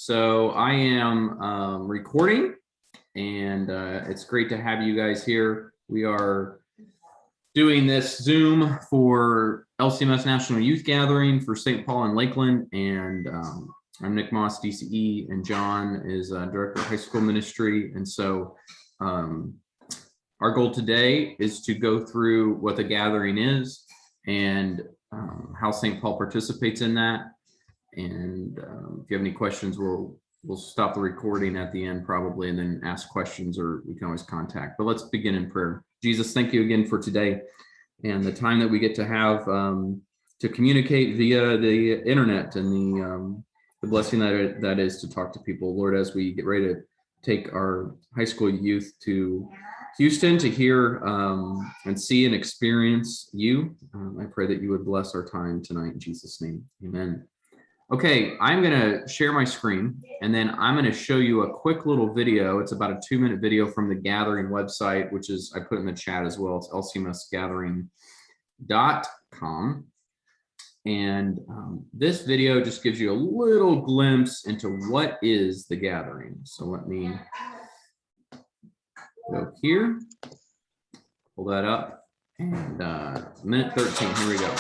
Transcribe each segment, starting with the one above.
So I am recording, and it's great to have you guys here. We are doing this Zoom for LCMS National Youth Gathering for St. Paul and Lakeland, and I'm Nick Moss, DCE, and John is Director of High School Ministry. And so our goal today is to go through what the gathering is and how St. Paul participates in that. And if you have any questions, we'll stop the recording at the end probably and then ask questions, or we can always contact. But let's begin in prayer. Jesus, thank you again for today and the time that we get to have to communicate via the internet, and the blessing that is to talk to people. Lord, as we get ready to take our high school youth to Houston to hear and see and experience you, I pray that you would bless our time tonight in Jesus' name. Amen. Okay, I'm going to share my screen, and then I'm going to show you a quick little video. It's about a 2-minute video from the Gathering website, which is, I put in the chat as well. It's lcmsgathering.com. And this video just gives you a little glimpse into what is the Gathering. So let me go here, pull that up, and minute 13, here we go.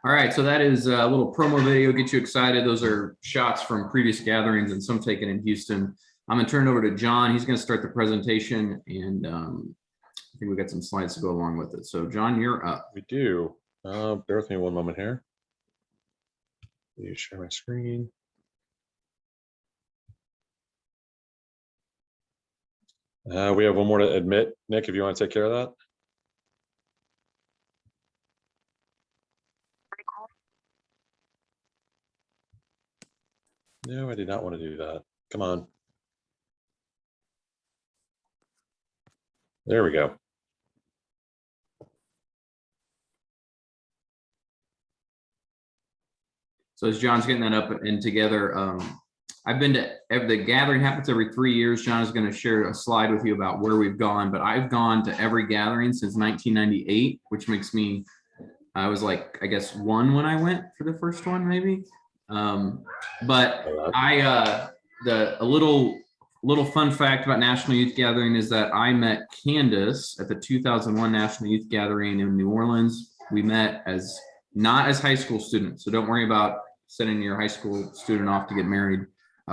All right, so that is a little promo video, get you excited. Those are shots from previous gatherings and some taken in Houston. I'm gonna turn it over to John. He's gonna start the presentation, and I think we got some slides to go along with it. So John, you're up. We do. Bear with me one moment here. You share my screen. We have one more to admit. Nick, if you want to take care of that. No, I did not want to do that. Come on. There we go. So as John's getting that up and together, I've been to the gathering happens every 3 years. John is going to share a slide with you about where we've gone, but I've gone to every gathering since 1998, which makes me, I was like, I guess 1 when I went for the first one, maybe. But a little fun fact about National Youth Gathering is that I met Candace at the 2001 National Youth Gathering in New Orleans. We met not as high school students, so don't worry about sending your high school student off to get married.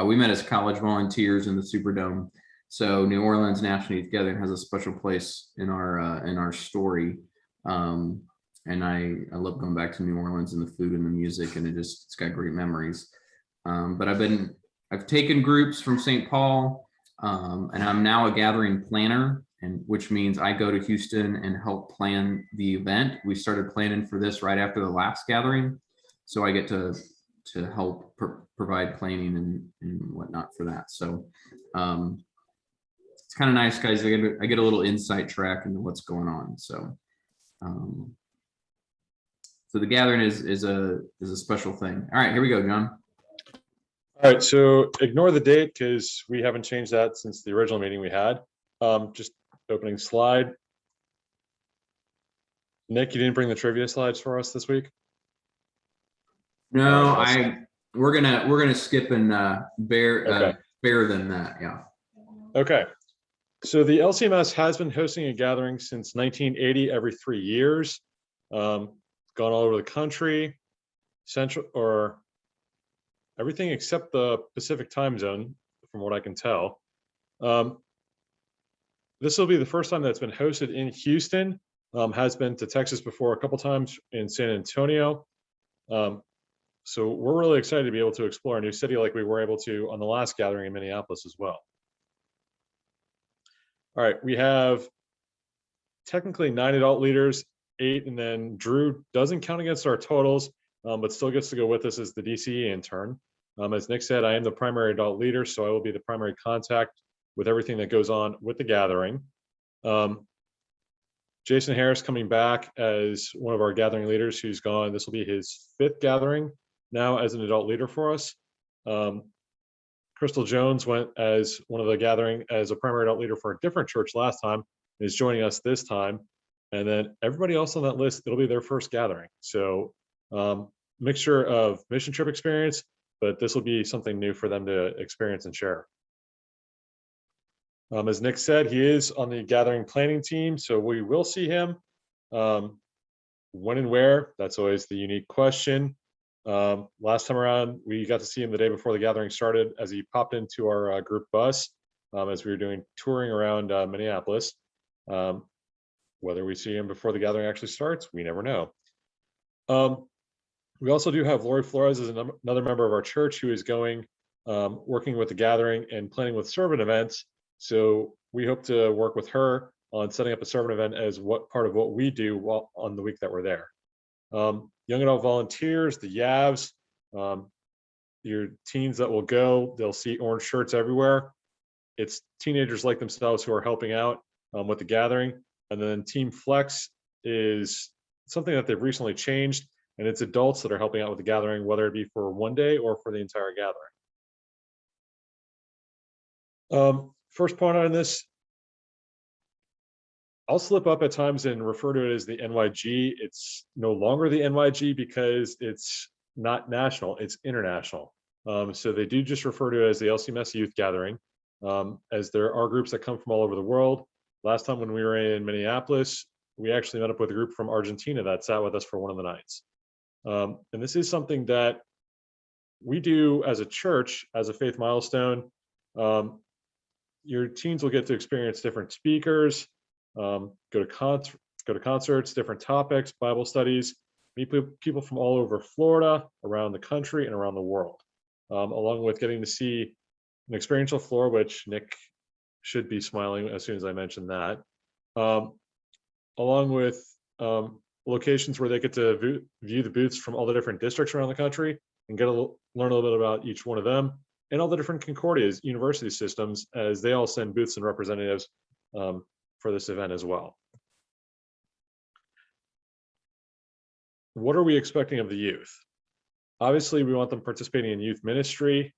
We met as college volunteers in the Superdome. So New Orleans National Youth Gathering has a special place in our story. And I love going back to New Orleans and the food and the music, and it's got great memories. But I've taken groups from St. Paul, and I'm now a gathering planner, which means I go to Houston and help plan the event. We started planning for this right after the last gathering, so I get to help provide planning and whatnot for that. So it's kind of nice, guys. I get a little insight track into what's going on. So the gathering is a special thing. All right, here we go, John. All right, so ignore the date because we haven't changed that since the original meeting we had. Just opening slide. Nick, you didn't bring the trivia slides for us this week? No, we're gonna skip and bear them that, yeah. Okay. So the LCMS has been hosting a gathering since 1980, every 3 years. Gone all over the country, central or everything except the Pacific time zone, from what I can tell. Um, this will be the first time that's been hosted in Houston. Has been to Texas before a couple times in San Antonio. Um, so we're really excited to be able to explore a new city like we were able to on the last gathering in Minneapolis as well. All right, we have technically 9 adult leaders, 8, and then Drew doesn't count against our totals, but still gets to go with us as the DCE intern. As Nick said, I am the primary adult leader, so I will be the primary contact with everything that goes on with the gathering. Jason Harris coming back as one of our gathering leaders who's gone. This will be his 5th gathering now as an adult leader for us. Crystal Jones went as one of the gathering as a primary adult leader for a different church last time, is joining us this time. And then everybody else on that list, it'll be their first gathering. So mixture of mission trip experience, but this will be something new for them to experience and share. As Nick said, he is on the gathering planning team, so we will see him. When and where, that's always the unique question. Last time around, we got to see him the day before the gathering started as he popped into our group bus as we were doing touring around Minneapolis. Whether we see him before the gathering actually starts, we never know. We also do have Lori Flores as another member of our church who is going, working with the gathering and planning with servant events. So we hope to work with her on setting up a servant event as what part of what we do while on the week that we're there. Young adult volunteers, the YAVs, your teens that will go, they'll see orange shirts everywhere. It's teenagers like themselves who are helping out with the gathering. And then Team Flex is something that they've recently changed, and it's adults that are helping out with the gathering, whether it be for one day or for the entire gathering. First point on this, I'll slip up at times and refer to it as the NYG. It's no longer the NYG because it's not national, it's international. So they do just refer to it as the LCMS Youth Gathering, as there are groups that come from all over the world. Last time when we were in Minneapolis, we actually met up with a group from Argentina that sat with us for one of the nights. And this is something that we do as a church, as a faith milestone. Your teens will get to experience different speakers, go to concerts, different topics, Bible studies, meet people from all over Florida, around the country, and around the world, along with getting to see an experiential floor, which Nick should be smiling as soon as I mention that, along with locations where they get to view the booths from all the different districts around the country and learn a little bit about each one of them and all the different Concordias, university systems, as they all send booths and representatives for this event as well. What are we expecting of the youth? Obviously, we want them participating in youth ministry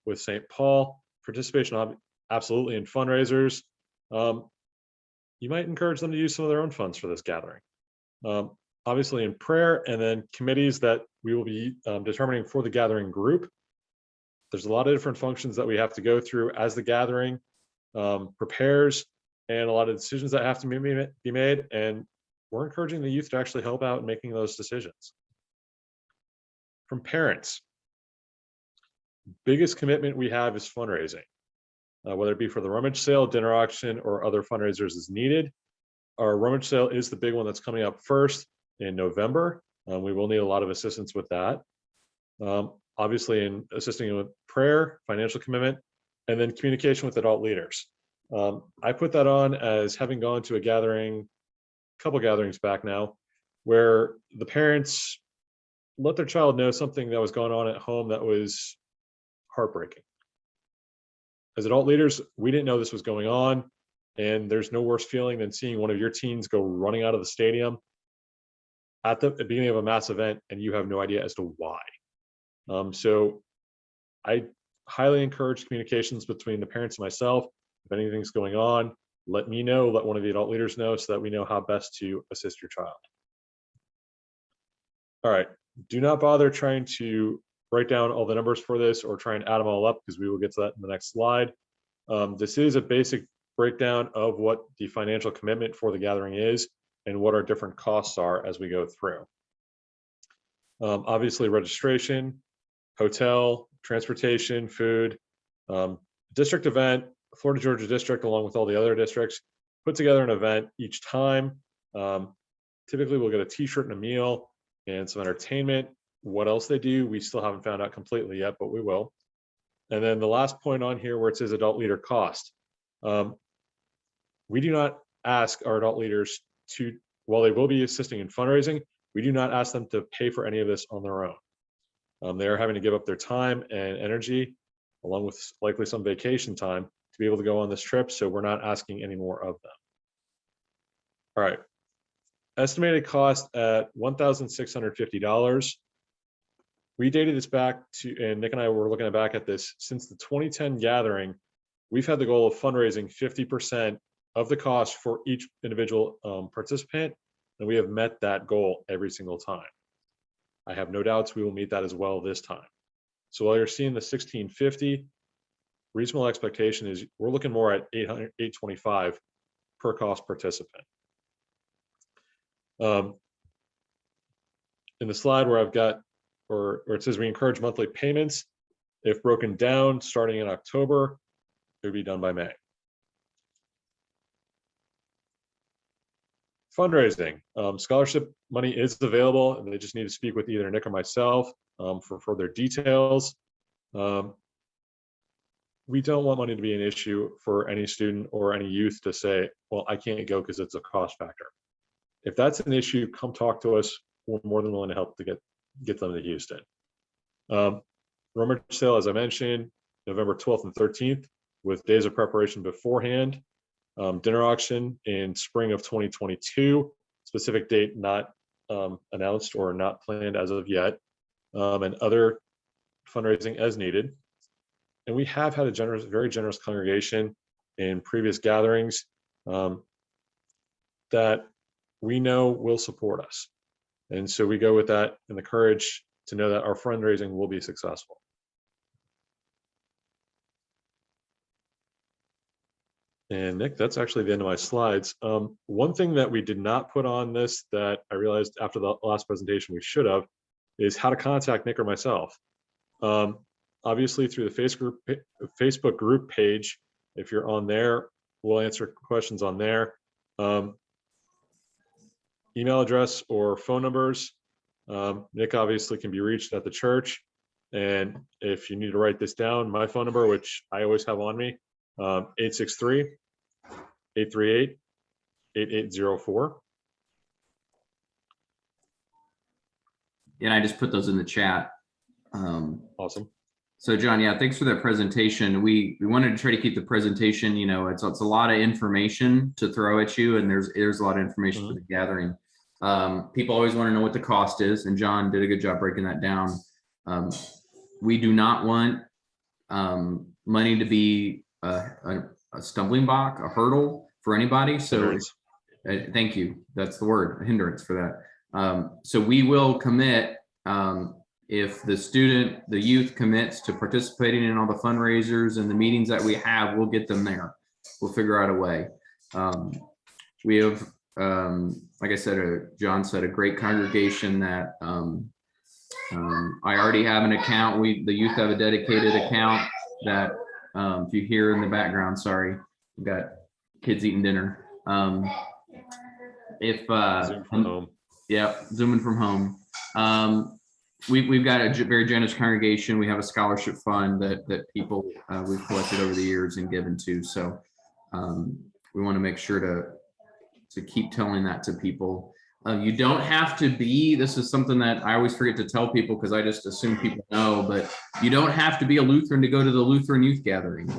with St. Paul, participation absolutely in fundraisers. You might encourage them to use some of their own funds for this gathering. Obviously in prayer, and then committees that we will be determining for the gathering group. There's a lot of different functions that we have to go through as the gathering prepares, and a lot of decisions that have to be made, and we're encouraging the youth to actually help out in making those decisions. From parents, biggest commitment we have is fundraising, whether it be for the rummage sale, dinner auction, or other fundraisers as needed. Our rummage sale is the big one that's coming up first in November. We will need a lot of assistance with that. Obviously in assisting with prayer, financial commitment, and then communication with adult leaders. I put that on as having gone to a couple gatherings back now, where the parents let their child know something that was going on at home that was heartbreaking. As adult leaders, we didn't know this was going on, and there's no worse feeling than seeing one of your teens go running out of the stadium at the beginning of a mass event and you have no idea as to why. So I highly encourage communications between the parents and myself. If anything's going on, let me know, let one of the adult leaders know, so that we know how best to assist your child. All right, do not bother trying to write down all the numbers for this or try and add them all up, because we will get to that in the next slide. This is a basic breakdown of what the financial commitment for the gathering is and what our different costs are as we go through. Obviously, registration, hotel, transportation, food, district event, Florida Georgia District, along with all the other districts, put together an event each time. Typically, we'll get a t-shirt and a meal and some entertainment. What else they do, we still haven't found out completely yet, but we will. And then the last point on here where it says adult leader cost. We do not ask our adult leaders to, while they will be assisting in fundraising, we do not ask them to pay for any of this on their own. They are having to give up their time and energy, along with likely some vacation time, to be able to go on this trip. So we're not asking any more of them. All right. Estimated cost at $1,650. We dated this back to, and Nick and I were looking back at this, since the 2010 gathering, we've had the goal of fundraising 50% of the cost for each individual participant, and we have met that goal every single time. I have no doubts we will meet that as well this time. So while you're seeing the 1650, reasonable expectation is we're looking more at 825 per cost participant. In the slide where I've got, or it says we encourage monthly payments, if broken down starting in October, it would be done by May. Fundraising, scholarship money is available, and they just need to speak with either Nick or myself for further details. We don't want money to be an issue for any student or any youth to say, well, I can't go because it's a cost factor. If that's an issue, come talk to us. We're more than willing to help to get them to Houston. Rummage sale, as I mentioned, November 12th and 13th, with days of preparation beforehand. Dinner auction in spring of 2022, specific date not announced or not planned as of yet, and other fundraising as needed. And we have had a very generous congregation in previous gatherings that we know will support us. And so we go with that and the courage to know that our fundraising will be successful. And Nick, that's actually the end of my slides. One thing that we did not put on this that I realized after the last presentation we should have is how to contact Nick or myself. Obviously through the Facebook group page, if you're on there, we'll answer questions on there. Email address or phone numbers. Nick obviously can be reached at the church. And if you need to write this down, my phone number, which I always have on me, 863-838-8804. And I just put those in the chat. Awesome. So John, yeah, thanks for that presentation. We wanted to try to keep the presentation, you know, it's a lot of information to throw at you, and there's a lot of information for the gathering. People always want to know what the cost is, and John did a good job breaking that down. We do not want money to be a stumbling block, a hurdle for anybody. So thank you. That's the word, a hindrance for that. So we will commit, if the youth commits to participating in all the fundraisers and the meetings that we have, we'll get them there. We'll figure out a way. We have, like I said, John said, a great congregation that I already have an account. The youth have a dedicated account that, if you hear in the background, sorry, we've got kids eating dinner. Zoom from home. Yeah, zooming from home. We've got a very generous congregation. We have a scholarship fund that people we've collected over the years and given to. So we want to make sure to keep telling that to people. You don't have to be, this is something that I always forget to tell people because I just assume people know, but you don't have to be a Lutheran to go to the Lutheran Youth Gathering.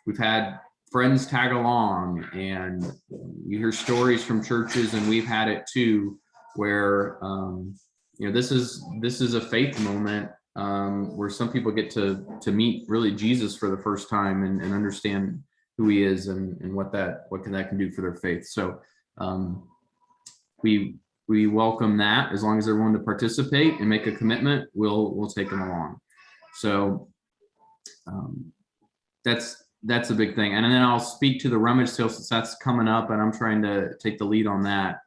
We've had friends tag along, and you hear stories from churches, and we've had it too, where you know, this is a faith moment where some people get to meet really Jesus for the first time and understand who he is and what that can do for their faith. So we welcome that. As long as they're willing to participate and make a commitment, we'll take them along. So that's that's a big thing. And then I'll speak to the rummage sale since that's coming up, and I'm trying to take the lead on that.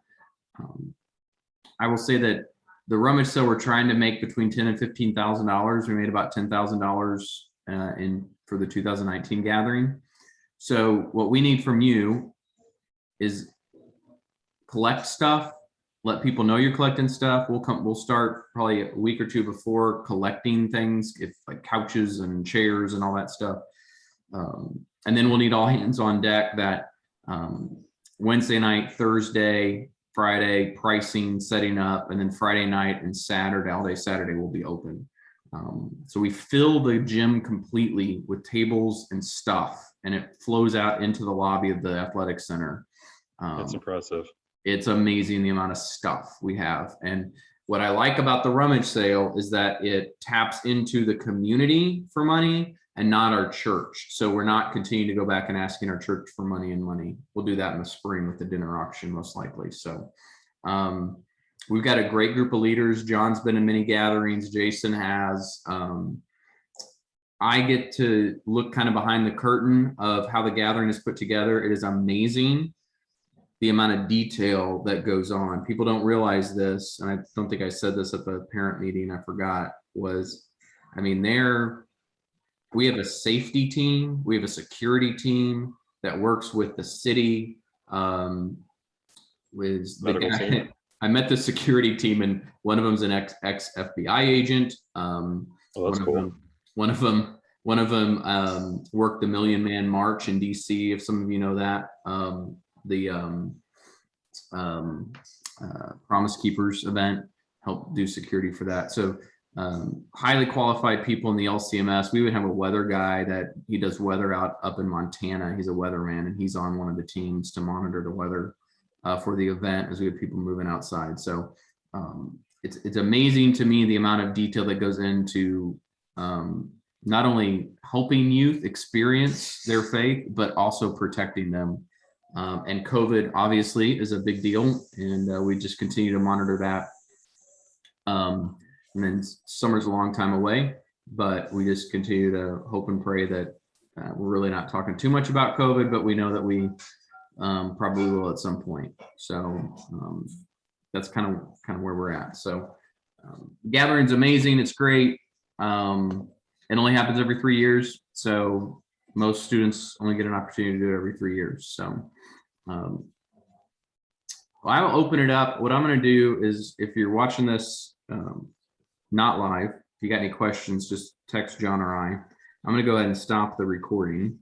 I will say that the rummage sale we're trying to make between $10,000 and $15,000. We made about $10,000 in for the 2019 gathering. So what we need from you is collect stuff. Let people know you're collecting stuff. We'll start probably a week or two before collecting things, if like couches and chairs and all that stuff. And then we'll need all hands on deck that Wednesday night, Thursday, Friday, pricing, setting up, and then Friday night and Saturday, all day Saturday will be open. So we fill the gym completely with tables and stuff, and it flows out into the lobby of the athletic center. That's impressive. It's amazing the amount of stuff we have. And what I like about the rummage sale is that it taps into the community for money and not our church. So we're not continuing to go back and asking our church for money and money. We'll do that in the spring with the dinner auction, most likely. So we've got a great group of leaders. John's been in many gatherings. Jason has. I get to look kind of behind the curtain of how the gathering is put together. It is amazing the amount of detail that goes on. People don't realize this, and I don't think I said this at the parent meeting, I forgot, was, I mean, we have a safety team, we have a security team that works with the city. With the guy, I met the security team, and one of them's an ex FBI agent. Oh, that's cool. One of them worked the Million Man March in DC, if some of you know that. Promise Keepers event, helped do security for that. So highly qualified people in the LCMS. We would have a weather guy that he does weather up in Montana. He's a weatherman, and he's on one of the teams to monitor the weather for the event as we have people moving outside. So it's amazing to me the amount of detail that goes into not only helping youth experience their faith, but also protecting them. And COVID obviously is a big deal, and we just continue to monitor that. And then summer's a long time away, but we just continue to hope and pray that we're really not talking too much about COVID, but we know that we probably will at some point. So that's kind of where we're at. So gathering's amazing. It's great. It only happens every 3 years. So most students only get an opportunity to do it every 3 years. So well, I will open it up. What I'm going to do is, if you're watching this not live, if you got any questions, just text John or I. I'm going to go ahead and stop the recording.